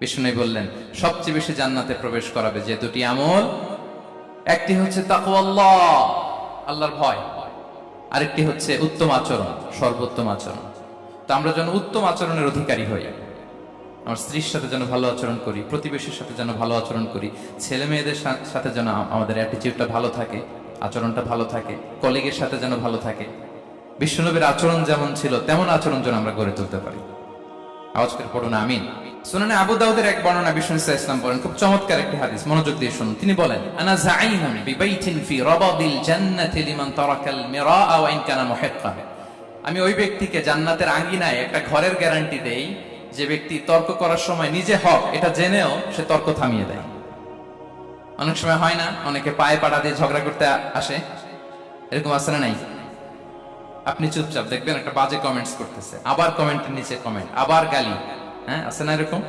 বিষ্ণু বললেন সবচেয়ে বেশি জান্নাতে প্রবেশ করাবে যে দুটি আমল, একটি হচ্ছে তাকওয়াল্লাহ, আল্লাহর ভয়, আরেকটি হচ্ছে উত্তম আচরণ, সর্বোত্তম আচরণ। তো আমরা যেন উত্তম আচরণের অধিকারী হই, আমার স্ত্রীর সাথে যেন ভালো আচরণ করি, প্রতিবেশীর সাথে যেন ভালো আচরণ করি, ছেলে মেয়েদের সাথে যেন আমাদের অ্যাটিটিউডটা ভালো থাকে, আচরণটা ভালো থাকে, কলিগের সাথে যেন ভালো থাকে। বিশ্বনবীর আচরণ যেমন ছিল তেমন আচরণ যেন আমরা গড়ে তুলতে পারি। আওয়াজ করে পড়ুন আমিন। সুনানে আবু দাউদের এক বর্ণনা বিষ্ণু ইসলাম বলেন, খুব চমৎকার একটি হাদিস, মনোযোগ দিয়ে শুনুন। তিনি বলেন, আনা যাঈনুন বিবাইতিন ফি রাবাদিল জান্নাতি লিমান তারাকাল মিরাআ ওয়া ইন কানা মুহিক্কা। আমি ওই ব্যক্তিকে জান্নাতের আঙ্গিনায় একটা ঘরের গ্যারান্টি দেই যে ব্যক্তি তর্ক করার সময় নিজে হক এটা জেনেও সে তর্ক থামিয়ে দেয়। অনেক সময় হয় না, অনেকে পায়ে পাড়া দিয়ে ঝগড়া করতে আসে, এরকম আছে না নাই? আপনি চুপচাপ দেখবেন একটা বাজে কমেন্টস করতেছে, আবার কমেন্টের নিচে কমেন্ট, আবার গালি, হ্যাঁ আছে না এরকম?